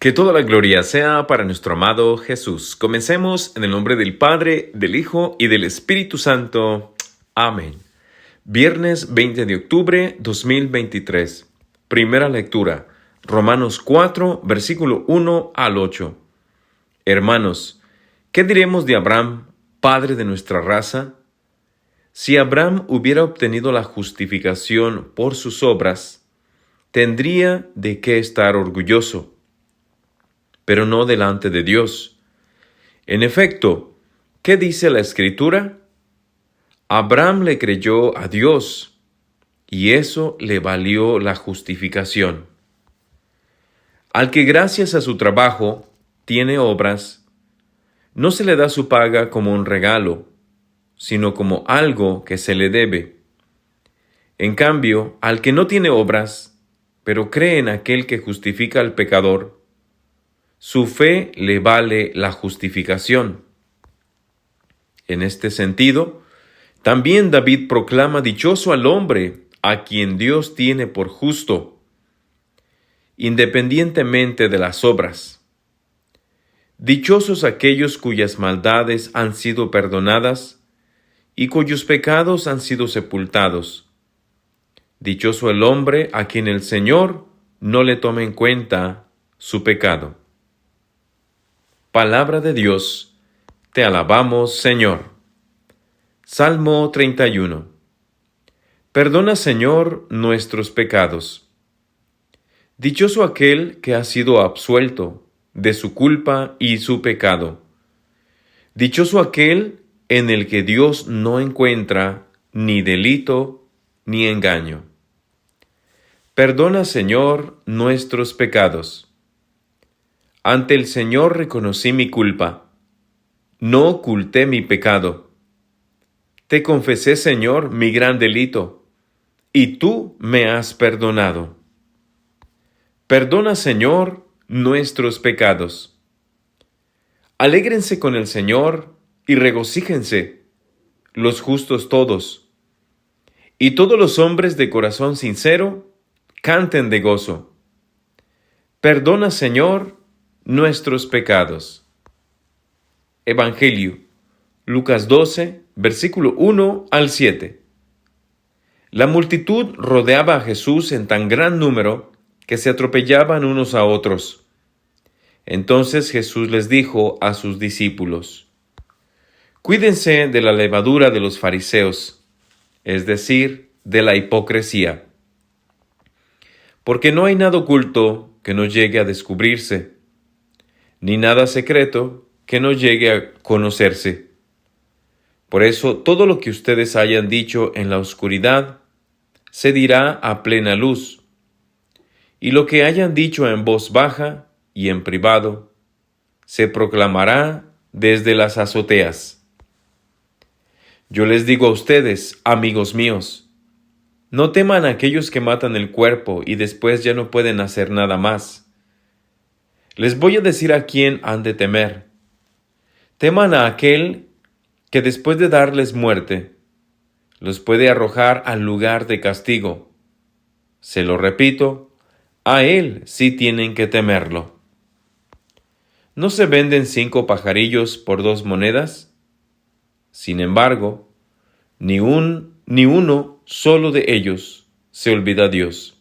Que toda la gloria sea para nuestro amado Jesús. Comencemos en el nombre del Padre, del Hijo y del Espíritu Santo. Amén. Viernes 20 de octubre 2023. Primera lectura. Romanos 4, versículo 1 al 8. Hermanos, ¿qué diremos de Abraham, padre de nuestra raza? Si Abraham hubiera obtenido la justificación por sus obras, tendría de qué estar orgulloso, pero no delante de Dios. En efecto, ¿qué dice la Escritura? Abraham le creyó a Dios, y eso le valió la justificación. Al que gracias a su trabajo tiene obras, no se le da su paga como un regalo, sino como algo que se le debe. En cambio, al que no tiene obras, pero cree en aquel que justifica al pecador, su fe le vale la justificación. En este sentido, también David proclama dichoso al hombre a quien Dios tiene por justo, independientemente de las obras. Dichosos aquellos cuyas maldades han sido perdonadas y cuyos pecados han sido sepultados. Dichoso el hombre a quien el Señor no le tome en cuenta su pecado. Palabra de Dios, te alabamos, Señor. Salmo 31. Perdona, Señor, nuestros pecados. Dichoso aquel que ha sido absuelto de su culpa y su pecado. Dichoso aquel en el que Dios no encuentra ni delito ni engaño. Perdona, Señor, nuestros pecados. Ante el Señor reconocí mi culpa. No oculté mi pecado. Te confesé, Señor, mi gran delito, y tú me has perdonado. Perdona, Señor, nuestros pecados. Alégrense con el Señor y regocíjense, los justos todos. Y todos los hombres de corazón sincero, canten de gozo. Perdona, Señor, nuestros pecados. Evangelio, Lucas 12, versículo 1 al 7. La multitud rodeaba a Jesús en tan gran número que se atropellaban unos a otros. Entonces Jesús les dijo a sus discípulos: Cuídense de la levadura de los fariseos, es decir, de la hipocresía. Porque no hay nada oculto que no llegue a descubrirse, ni nada secreto que no llegue a conocerse. Por eso, todo lo que ustedes hayan dicho en la oscuridad, se dirá a plena luz, y lo que hayan dicho en voz baja y en privado, se proclamará desde las azoteas. Yo les digo a ustedes, amigos míos, no teman a aquellos que matan el cuerpo y después ya no pueden hacer nada más. Les voy a decir a quién han de temer. Teman a aquel que después de darles muerte, los puede arrojar al lugar de castigo. Se lo repito, a él sí tienen que temerlo. ¿No se venden 5 pajarillos por 2 monedas? Sin embargo, ni uno solo de ellos se olvida a Dios.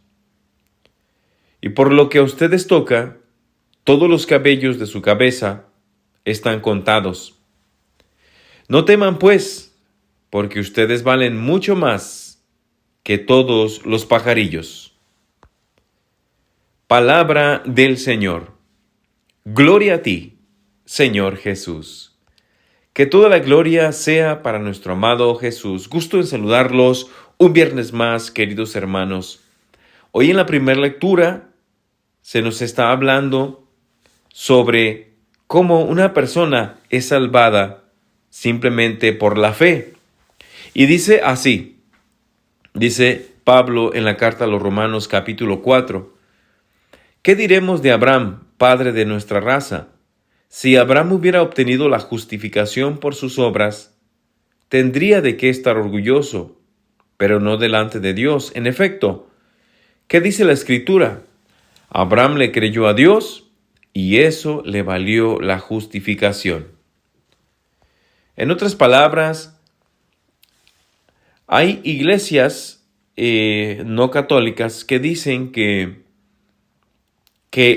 Y por lo que a ustedes toca, todos los cabellos de su cabeza están contados. No teman, pues, porque ustedes valen mucho más que todos los pajarillos. Palabra del Señor. Gloria a ti, Señor Jesús. Que toda la gloria sea para nuestro amado Jesús. Gusto en saludarlos un viernes más, queridos hermanos. Hoy en la primera lectura se nos está hablando sobre cómo una persona es salvada simplemente por la fe. Y dice así, dice Pablo en la carta a los Romanos capítulo 4, ¿qué diremos de Abraham, padre de nuestra raza? Si Abraham hubiera obtenido la justificación por sus obras, tendría de qué estar orgulloso, pero no delante de Dios. En efecto, ¿qué dice la Escritura? Abraham le creyó a Dios, y eso le valió la justificación. En otras palabras, hay iglesias no católicas que dicen que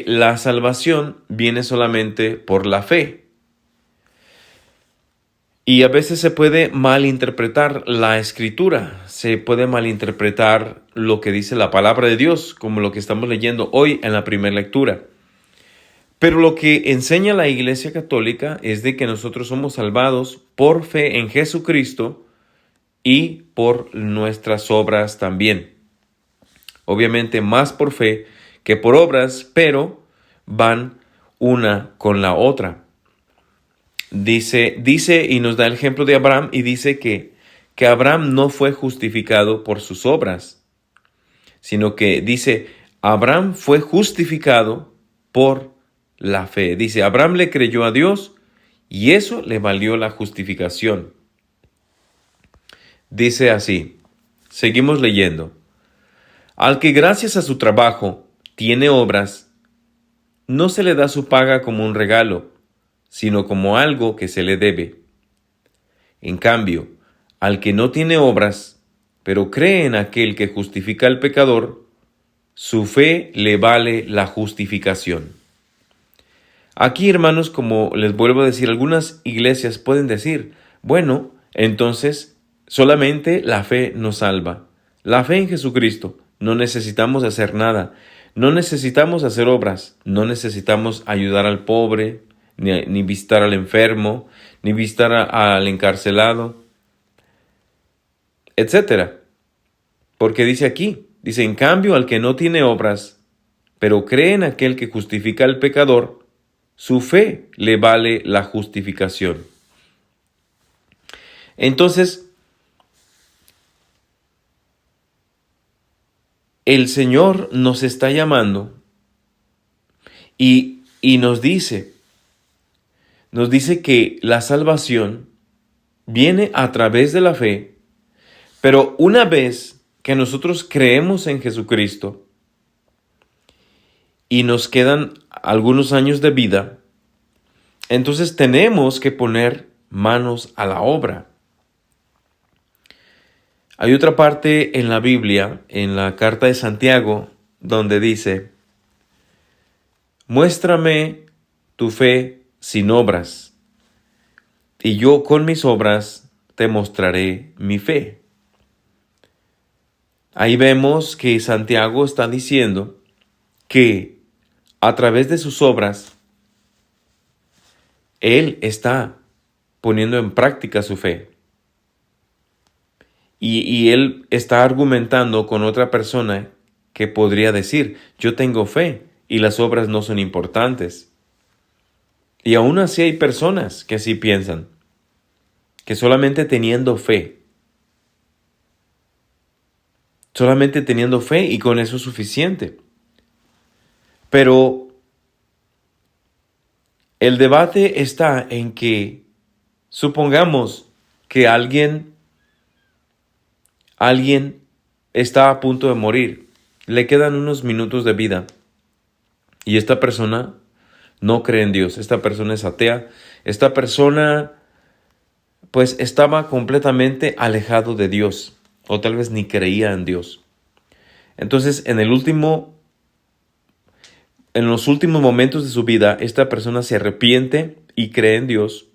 la salvación viene solamente por la fe. Y a veces se puede malinterpretar la escritura, se puede malinterpretar lo que dice la palabra de Dios, como lo que estamos leyendo hoy en la primera lectura. Pero lo que enseña la Iglesia Católica es de que nosotros somos salvados por fe en Jesucristo y por nuestras obras también. Obviamente más por fe que por obras, pero van una con la otra. Dice y nos da el ejemplo de Abraham y dice que Abraham no fue justificado por sus obras, sino que dice, Abraham fue justificado por la fe. Dice, Abraham le creyó a Dios y eso le valió la justificación. Dice así, seguimos leyendo. Al que gracias a su trabajo tiene obras, no se le da su paga como un regalo, sino como algo que se le debe. En cambio, al que no tiene obras, pero cree en aquel que justifica al pecador, su fe le vale la justificación. Aquí, hermanos, como les vuelvo a decir, algunas iglesias pueden decir, bueno, entonces solamente la fe nos salva. La fe en Jesucristo, no necesitamos hacer nada, no necesitamos hacer obras, no necesitamos ayudar al pobre, ni visitar al enfermo, ni visitar al encarcelado, etcétera. Porque dice aquí, dice, en cambio, al que no tiene obras, pero cree en aquel que justifica al pecador, su fe le vale la justificación. Entonces, el Señor nos está llamando y nos dice que la salvación viene a través de la fe, pero una vez que nosotros creemos en Jesucristo y nos quedan algunos años de vida, entonces tenemos que poner manos a la obra. Hay otra parte en la Biblia, en la carta de Santiago, donde dice, muéstrame tu fe sin obras, y yo con mis obras te mostraré mi fe. Ahí vemos que Santiago está diciendo que a través de sus obras, él está poniendo en práctica su fe. Y él está argumentando con otra persona que podría decir, yo tengo fe y las obras no son importantes. Y aún así hay personas que así piensan, que solamente teniendo fe y con eso es suficiente. Pero el debate está en que supongamos que alguien está a punto de morir, le quedan unos minutos de vida y esta persona no cree en Dios, esta persona es atea, esta persona pues estaba completamente alejado de Dios o tal vez ni creía en Dios. Entonces en los últimos momentos de su vida, esta persona se arrepiente y cree en Dios,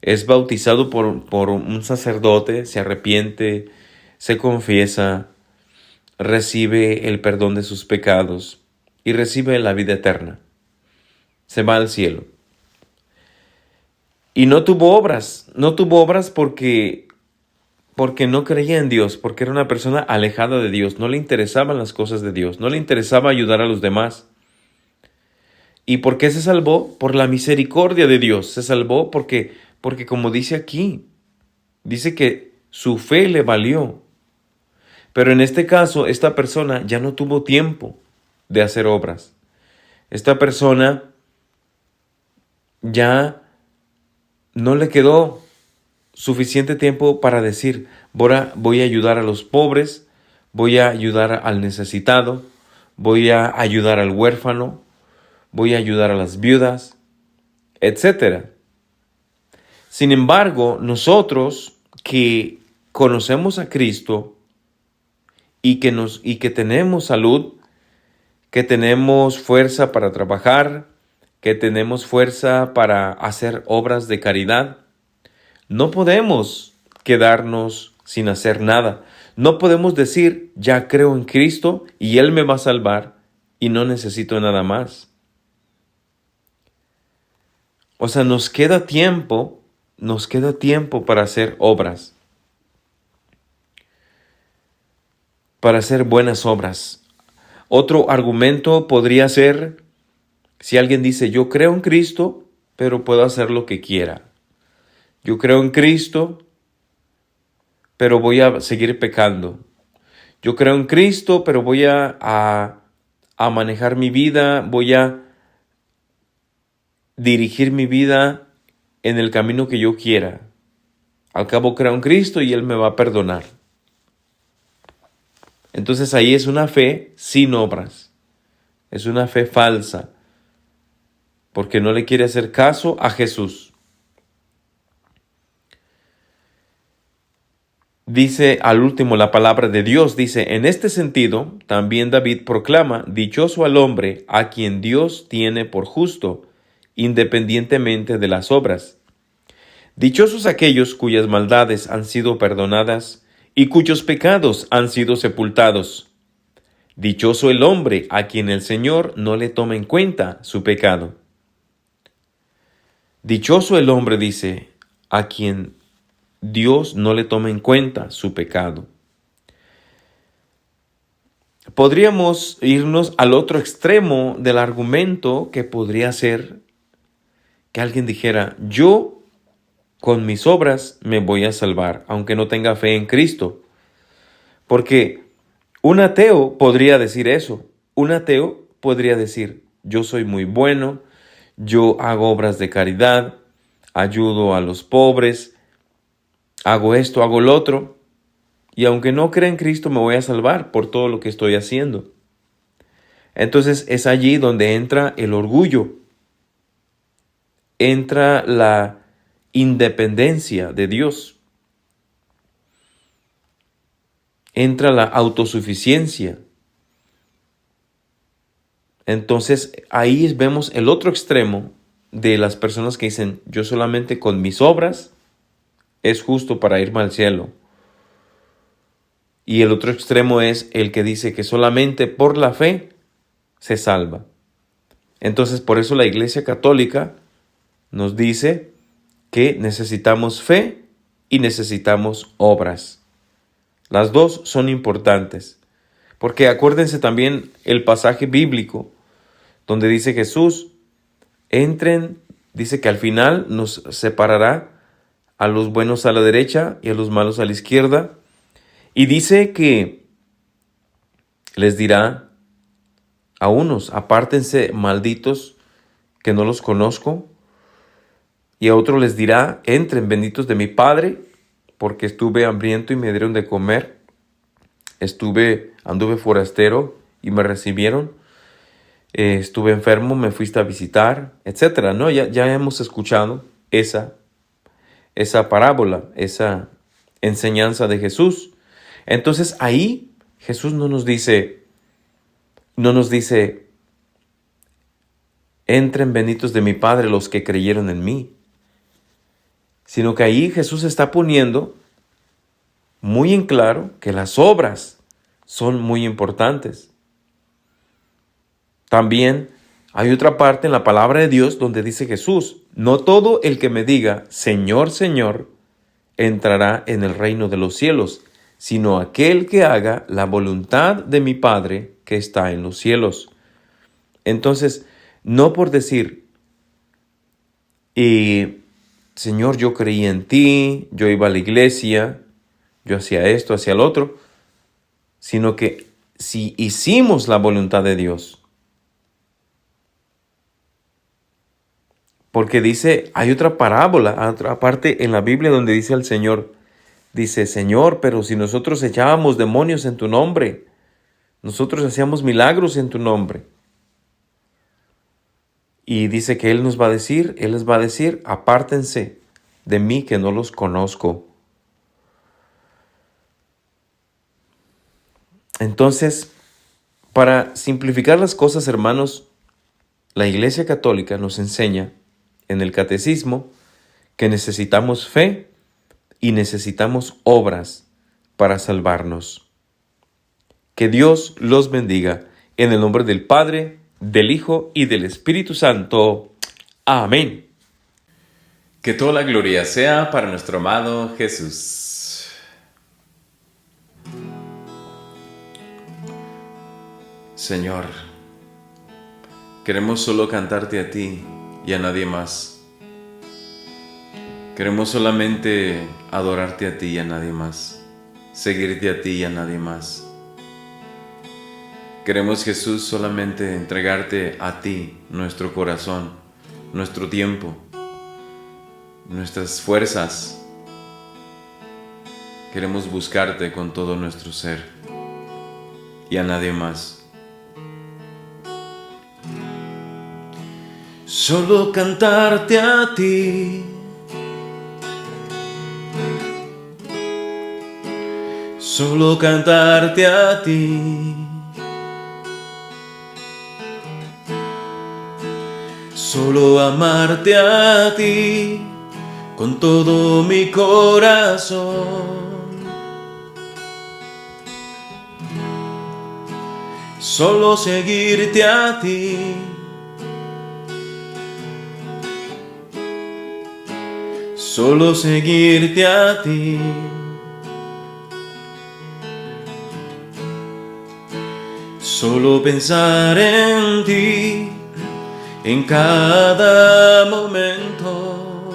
es bautizado por un sacerdote, se arrepiente, se confiesa, recibe el perdón de sus pecados y recibe la vida eterna. Se va al cielo. Y no tuvo obras porque no creía en Dios, porque era una persona alejada de Dios, no le interesaban las cosas de Dios, no le interesaba ayudar a los demás. ¿Y por qué se salvó? Por la misericordia de Dios. Se salvó porque como dice aquí, dice que su fe le valió. Pero en este caso, esta persona ya no tuvo tiempo de hacer obras. Esta persona ya no le quedó suficiente tiempo para decir, voy a ayudar a los pobres, voy a ayudar al necesitado, voy a ayudar al huérfano, voy a ayudar a las viudas, etc. Sin embargo, nosotros que conocemos a Cristo y que tenemos salud, que tenemos fuerza para trabajar, que tenemos fuerza para hacer obras de caridad, no podemos quedarnos sin hacer nada. No podemos decir, ya creo en Cristo y Él me va a salvar y no necesito nada más. O sea, nos queda tiempo para hacer obras, para hacer buenas obras. Otro argumento podría ser, si alguien dice, yo creo en Cristo, pero puedo hacer lo que quiera. Yo creo en Cristo, pero voy a seguir pecando. Yo creo en Cristo, pero voy a manejar mi vida, voy a dirigir mi vida en el camino que yo quiera. Al cabo creo en Cristo y Él me va a perdonar. Entonces ahí es una fe sin obras. Es una fe falsa, porque no le quiere hacer caso a Jesús. Dice al último la palabra de Dios, dice, en este sentido, también David proclama, dichoso al hombre a quien Dios tiene por justo, independientemente de las obras. Dichosos aquellos cuyas maldades han sido perdonadas y cuyos pecados han sido sepultados. Dichoso el hombre a quien el Señor no le toma en cuenta su pecado. Dichoso el hombre, dice, a quien Dios no le toma en cuenta su pecado. Podríamos irnos al otro extremo del argumento, que podría ser que alguien dijera, yo con mis obras me voy a salvar, aunque no tenga fe en Cristo. Porque un ateo podría decir eso. Un ateo podría decir, yo soy muy bueno, yo hago obras de caridad, ayudo a los pobres, hago esto, hago lo otro, y aunque no crea en Cristo me voy a salvar por todo lo que estoy haciendo. Entonces es allí donde entra el orgullo, entra la independencia de Dios, entra la autosuficiencia. Entonces ahí vemos el otro extremo de las personas que dicen, yo solamente con mis obras es justo para irme al cielo. Y el otro extremo es el que dice que solamente por la fe se salva. Entonces por eso la Iglesia Católica nos dice que necesitamos fe y necesitamos obras. Las dos son importantes, porque acuérdense también el pasaje bíblico donde dice Jesús, dice que al final nos separará a los buenos a la derecha y a los malos a la izquierda, y dice que les dirá a unos, apártense malditos que no los conozco, y a otros les dirá, entren benditos de mi Padre, porque estuve hambriento y me dieron de comer, anduve forastero y me recibieron, estuve enfermo, me fuiste a visitar, etcétera, ¿no? Ya hemos escuchado esa parábola, esa enseñanza de Jesús. Entonces ahí Jesús no nos dice, entren benditos de mi Padre los que creyeron en mí, sino que ahí Jesús está poniendo muy en claro que las obras son muy importantes. También hay otra parte en la palabra de Dios donde dice Jesús, no todo el que me diga, Señor, Señor, entrará en el reino de los cielos, sino aquel que haga la voluntad de mi Padre que está en los cielos. Entonces, no por decir, Señor, yo creí en ti, yo iba a la iglesia, yo hacía esto, hacía lo otro, sino que si hicimos la voluntad de Dios. Porque dice, hay otra parábola, otra parte en la Biblia donde dice al Señor, dice, Señor, pero si nosotros echábamos demonios en tu nombre, nosotros hacíamos milagros en tu nombre. Y dice que Él les va a decir, apártense de mí que no los conozco. Entonces, para simplificar las cosas, hermanos, la Iglesia Católica nos enseña en el Catecismo que necesitamos fe y necesitamos obras para salvarnos. Que Dios los bendiga. En el nombre del Padre, del Hijo y del Espíritu Santo. Amén. Que toda la gloria sea para nuestro amado Jesús. Señor, queremos solo cantarte a ti y a nadie más. Queremos solamente adorarte a ti y a nadie más. Seguirte a ti y a nadie más. Queremos, Jesús, solamente entregarte a ti nuestro corazón, nuestro tiempo, nuestras fuerzas. Queremos buscarte con todo nuestro ser y a nadie más. Solo cantarte a ti. Solo cantarte a ti. Solo amarte a ti con todo mi corazón. Solo seguirte a ti. Solo seguirte a ti. Solo pensar en ti en cada momento.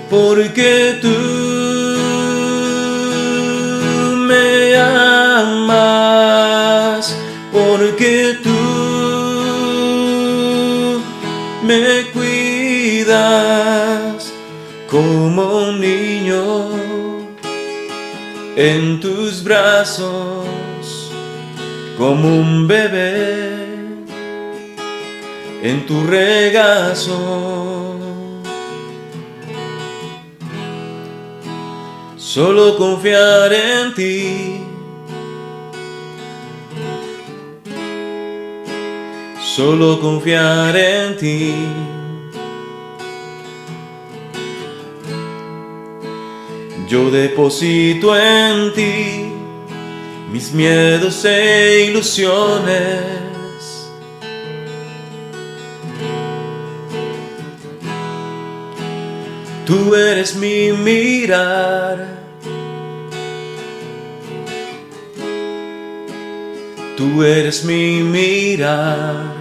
Porque tú me amas, porque tú me cuidas como un niño en tus brazos, como un bebé en tu regazo. Solo confiar en ti, solo confiar en ti. Yo deposito en ti mis miedos e ilusiones. Tú eres mi mirar, tú eres mi mirar.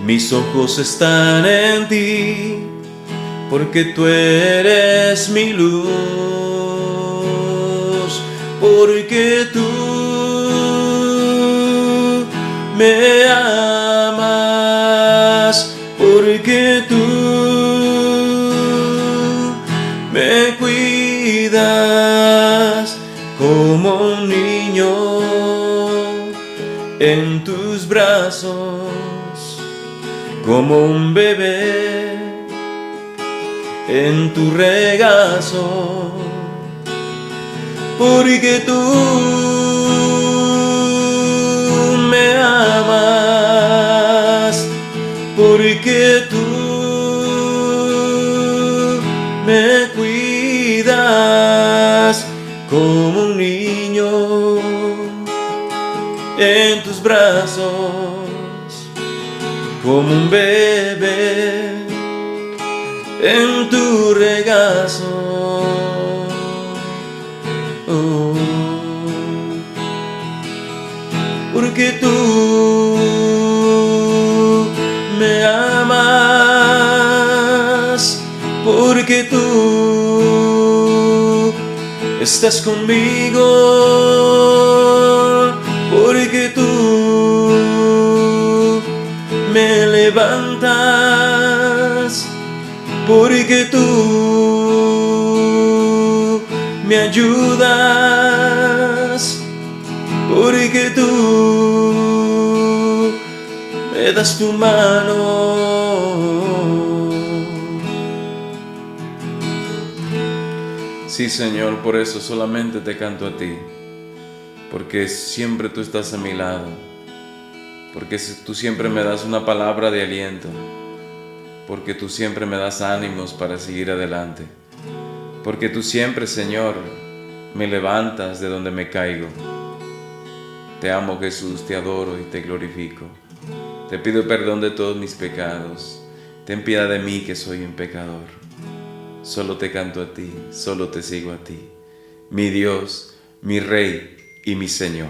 Mis ojos están en ti, porque tú eres mi luz, porque tú me amas, porque tú me cuidas como un niño en tus brazos, como un bebé en tu regazo, porque tú me amas, porque tú me cuidas como un niño en tus brazos, como un bebé en tu regazo. Oh, porque tú me amas, porque tú estás conmigo, porque tú me levantas, porque tú me ayudas, porque tú me das tu mano. Sí, Señor, por eso solamente te canto a ti, porque siempre tú estás a mi lado, porque tú siempre me das una palabra de aliento, porque tú siempre me das ánimos para seguir adelante, porque tú siempre, Señor, me levantas de donde me caigo. Te amo, Jesús, te adoro y te glorifico. Te pido perdón de todos mis pecados. Ten piedad de mí, que soy un pecador. Solo te canto a ti, solo te sigo a ti, mi Dios, mi Rey y mi Señor.